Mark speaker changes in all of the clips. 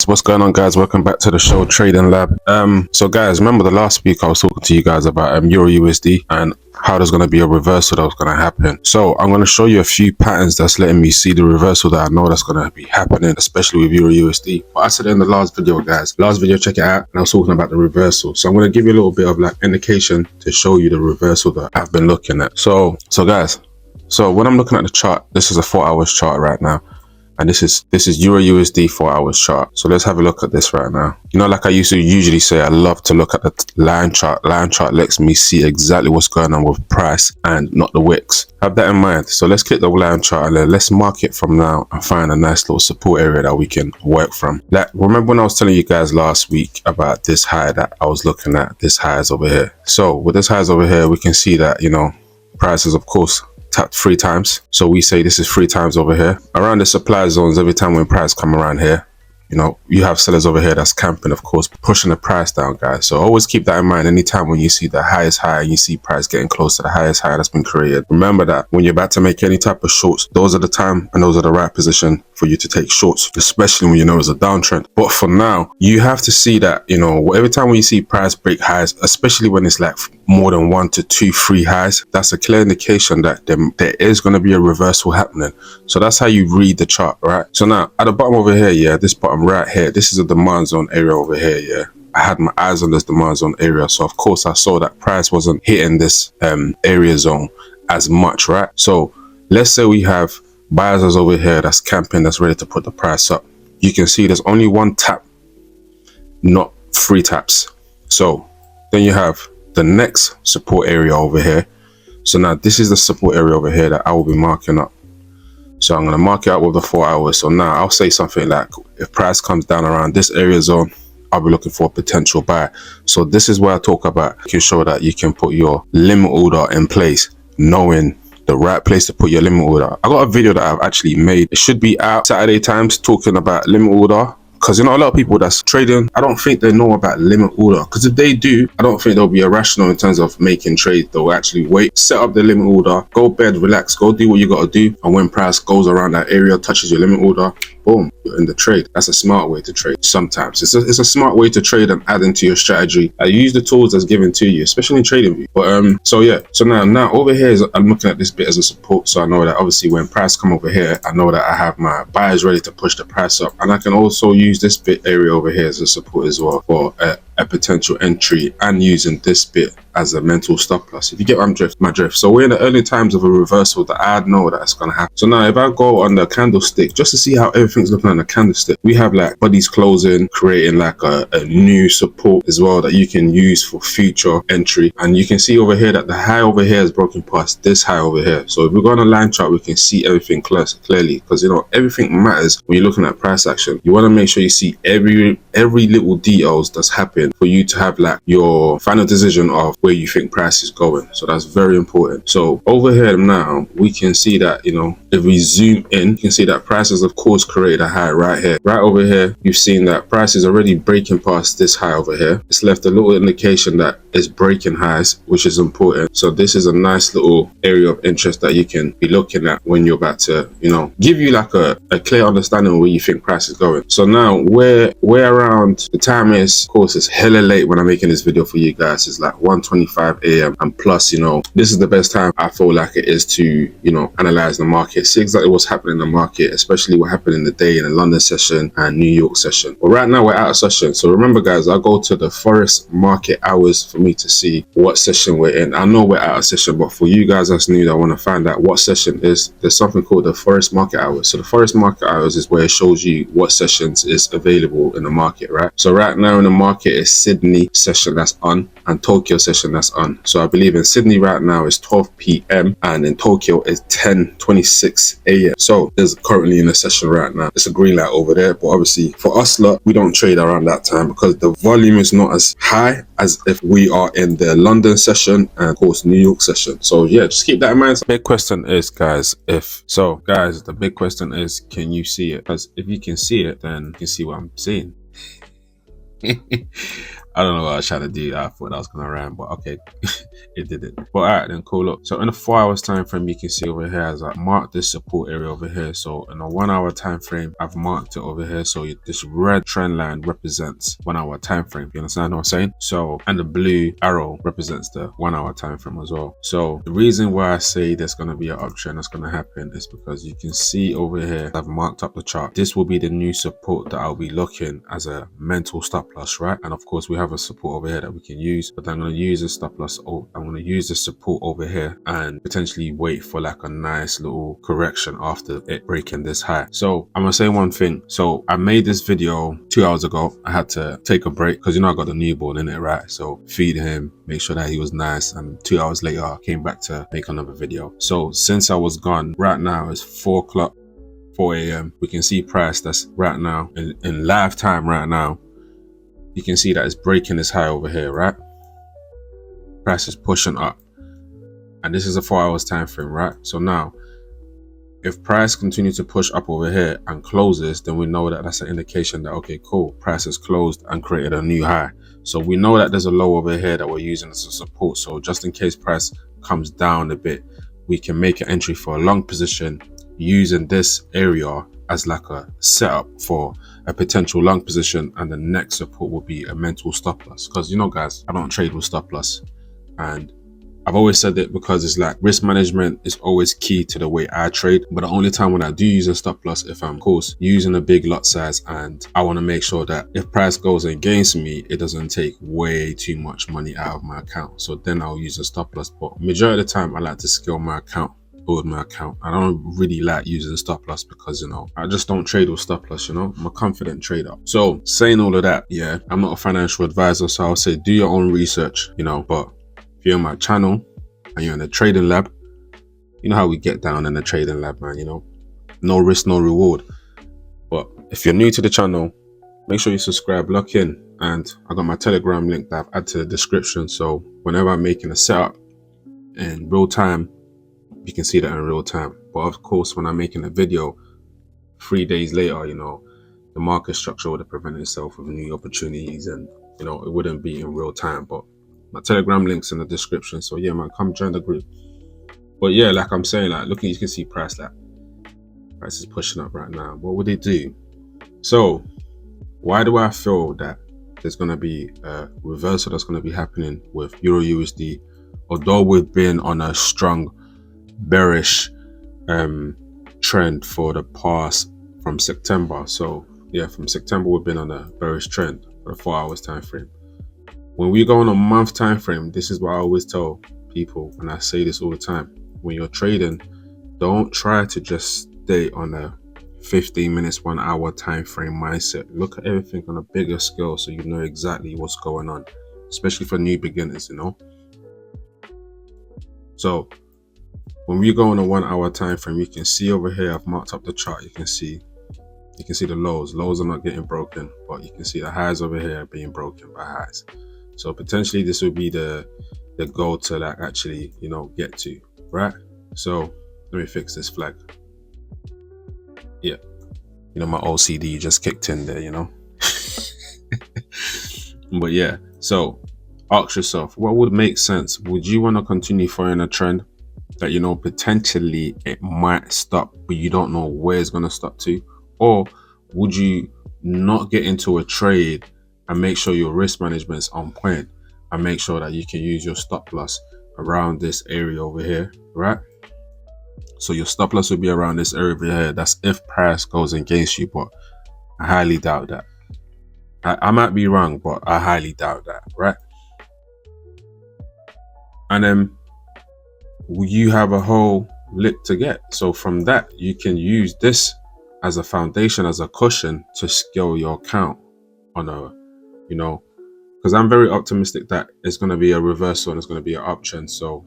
Speaker 1: What's going on, guys? Welcome back to the show, Trading Lab. So guys, remember the last week I was talking to you guys about Euro USD and how there's going to be a reversal that was going to happen. So I'm going to show you a few patterns that's letting me see the reversal that I know that's going to be happening, especially with Euro USD. But I said in the last video, guys, check it out, and I was talking about the reversal. So I'm going to give you a little bit of like indication to show you the reversal that I've been looking at. So guys, when I'm looking at the chart, this is a 4 hours chart right now. And this is Euro USD 4 hours chart. So let's have a look at this right now. You know, like I used to usually say, I love to look at the line chart. Line chart lets me see exactly what's going on with price and not the wicks. Have that in mind. So let's click the line chart and then let's mark it from now and find a nice little support area that we can work from. Like, remember when I was telling you guys last week about this high that I was looking at? This high is over here. So with this highs over here, we can see that, you know, prices, of course, tapped 3 times. So we say this is 3 times over here. Around the supply zones, every time when price come around here, you know, you have sellers over here that's camping, of course, pushing the price down, guys. So always keep that in mind. Anytime when you see the highest high and you see price getting close to the highest high that's been created, remember that when you're about to make any type of shorts, those are the time and those are the right position for you to take shorts, especially when you know it's a downtrend. But for now, you have to see that, you know, every time when you see price break highs, especially when it's like more than 1 to 2 free highs, that's a clear indication that there is going to be a reversal happening. So that's how you read the chart, right? So now at the bottom over here, yeah, this bottom right here, this is a demand zone area over here, yeah. I had my eyes on this demand zone area, so of course I saw that price wasn't hitting this area zone as much, right? So let's say we have buyers that's over here that's camping, that's ready to put the price up. You can see there's only 1 tap, not 3 taps. So then you have the next support area over here. So now this is the support area over here that I will be marking up. So I'm going to mark it out with the 4 hours. So now I'll say something like, if price comes down around this area zone, I'll be looking for a potential buy. So this is where I talk about making sure that you can put your limit order in place, knowing the right place to put your limit order. I got a video that I've actually made. It should be out Saturday times talking about limit order. Because, you know, a lot of people that's trading, I don't think they know about limit order. Because if they do, I don't think they'll be irrational in terms of making trades. They'll actually wait, set up the limit order, go bed, relax, go do what you got to do. And when price goes around that area, touches your limit order, boom, you're in the trade. That's a smart way to trade. Sometimes it's a smart way to trade and add into your strategy. I use the tools that's given to you, especially in TradingView. But so yeah, so now over here I'm looking at this bit as a support. So I know that obviously when price come over here, I know that I have my buyers ready to push the price up, and I can also use this bit area over here as a support as well for a potential entry, and using this bit as a mental stop loss. If you get my drift. So we're in the early times of a reversal that I know that's going to happen. So now if I go on the candlestick, just to see how everything's looking on the candlestick, we have like bodies closing, creating like a new support as well that you can use for future entry. And you can see over here that the high over here is broken past this high over here. So if we go on a line chart, we can see everything clearly, because, you know, everything matters when you're looking at price action. You want to make sure you see every little details that's happened for you to have like your final decision of where you think price is going. So that's very important. So over here now, we can see that, you know, if we zoom in, you can see that price has of course created a high right here. Right over here, you've seen that price is already breaking past this high over here. It's left a little indication that it's breaking highs, which is important. So this is a nice little area of interest that you can be looking at when you're about to, you know, give you like a clear understanding of where you think price is going. So now we're around, the time is, of course, it's hella late when I'm making this video for you guys. It's like 1:25 a.m. and plus, you know, this is the best time I feel like it is to, you know, analyze the market, see exactly what's happening in the market, especially what happened in the day in the London session and New York session. But right now we're out of session. So remember, guys, I go to the forest market hours for me to see what session we're in. I know we're out of session, but for you guys that's new that want to find out what session is, there's something called the forest market hours. So the forest market hours is where it shows you what sessions is available in the market, right? So right now in the market is Sydney session that's on and Tokyo session that's on. So I believe in Sydney right now is 12 p.m. and in Tokyo is 10:26 a.m. So there's currently in a session right now. It's a green light over there, but obviously for us lot, we don't trade around that time because the volume is not as high as if we are in the London session and of course New York session. So yeah, just keep that in mind. Big question is, guys, the big question is, can you see it? Because if you can see it, then you can see what I'm seeing. I don't know what I was trying to do. I thought that was gonna rhyme, but okay, it didn't. But alright then, cool. Look, so in a 4 hours time frame, you can see over here as I marked this support area over here. So in a 1 hour time frame, I've marked it over here. So this red trend line represents 1 hour time frame. You understand what I'm saying? So, and the blue arrow represents the 1 hour time frame as well. So the reason why I say there's gonna be an uptrend that's gonna happen is because you can see over here, I've marked up the chart. This will be the new support that I'll be looking as a mental stop loss, right? And of course, we have a support over here that we can use, but I'm going to use the stop loss. I'm going to use the support over here and potentially wait for like a nice little correction after it breaking this high. So I'm going to say one thing. So I made this video 2 hours ago. I had to take a break because, you know, I got the newborn in it, right? So feed him, make sure that he was nice. And 2 hours later, I came back to make another video. So since I was gone, right now it's 4 o'clock. 4 a.m. we can see price that's right now in live time right now. You can see that it's breaking this high over here, right? Price is pushing up, and this is a 4 hours time frame, right? So now if price continues to push up over here and closes, then we know that that's an indication that, okay, cool, price has closed and created a new high. So we know that there's a low over here that we're using as a support. So just in case price comes down a bit, we can make an entry for a long position using this area as like a setup for a potential long position, and the next support will be a mental stop loss. Because, you know, guys, I don't trade with stop loss, and I've always said it because it's like risk management is always key to the way I trade. But the only time when I do use a stop loss, if I'm, of course, using a big lot size and I want to make sure that if price goes against me, it doesn't take way too much money out of my account. So then I'll use a stop loss. But majority of the time, I like to scale my account, build my account. I don't really like using stop loss because, you know, I just don't trade with stop loss, you know. I'm a confident trader. So saying all of that, yeah, I'm not a financial advisor, so I'll say do your own research, you know. But if you're on my channel and you're in the trading lab, you know how we get down in the trading lab, man, you know, no risk, no reward. But if you're new to the channel, make sure you subscribe, lock in, and I got my Telegram link that I've added to the description. So whenever I'm making a setup in real time, you can see that in real time. But of course, when I'm making a video 3 days later, you know, the market structure would have prevented itself of new opportunities, and, you know, it wouldn't be in real time. But my Telegram link's in the description. So yeah, man, come join the group. But yeah, like I'm saying, like, look, you can see price is pushing up right now. What would it do? So why do I feel that there's going to be a reversal that's going to be happening with Euro USD? Although we've been on a strong bearish trend for the past from September. So yeah, from September we've been on a bearish trend for the 4 hours time frame. When we go on a month time frame, this is what I always tell people, and I say this all the time: when you're trading, don't try to just stay on a 15 minutes, 1 hour time frame mindset. Look at everything on a bigger scale so you know exactly what's going on, especially for new beginners, you know. So when we go on a 1 hour time frame, you can see over here, I've marked up the chart. You can see the lows. Lows are not getting broken, but you can see the highs over here being broken by highs. So potentially this would be the goal to, like, actually, you know, get to, right? So let me fix this flag. Yeah, you know, my OCD just kicked in there, you know. But yeah, so ask yourself, what would make sense? Would you want to continue following a trend that, you know, potentially it might stop, but you don't know where it's going to stop to? Or would you not get into a trade and make sure your risk management is on point, and make sure that you can use your stop loss around this area over here, right? So your stop loss will be around this area over here. That's if price goes against you, but I highly doubt that. I might be wrong, but I highly doubt that, right? And then you have a whole lick to get. So from that, you can use this as a foundation, as a cushion to scale your account on a, you know, because I'm very optimistic that it's going to be a reversal and it's going to be an uptrend. So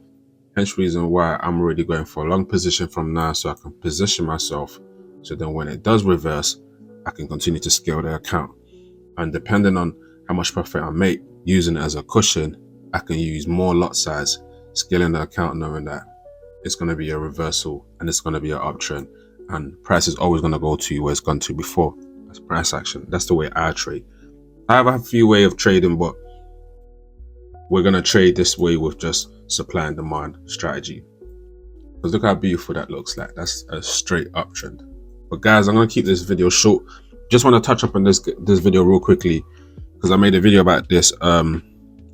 Speaker 1: hence reason why I'm already going for a long position from now, so I can position myself so then when it does reverse, I can continue to scale the account. And depending on how much profit I make using it as a cushion, I can use more lot size, scaling the account, knowing that it's going to be a reversal and it's going to be an uptrend, and price is always going to go to where it's gone to before. That's price action. That's the way I trade. I have a few ways of trading, but we're gonna trade this way with just supply and demand strategy. Because look how beautiful that looks like. That's a straight uptrend. But guys, I'm gonna keep this video short. Just want to touch up on this video real quickly because I made a video about this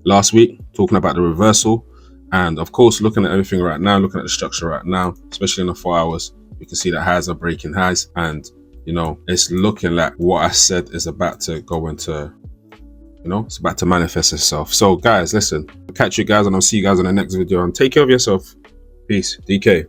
Speaker 1: last week, talking about the reversal, and of course looking at everything right now, looking at the structure right now, especially in the 4 hours, you can see that highs are breaking highs, and you know, it's looking like what I said is about to go into, you know, it's about to manifest itself. So guys, listen, I'll catch you guys and I'll see you guys in the next video, and take care of yourself. Peace. DK.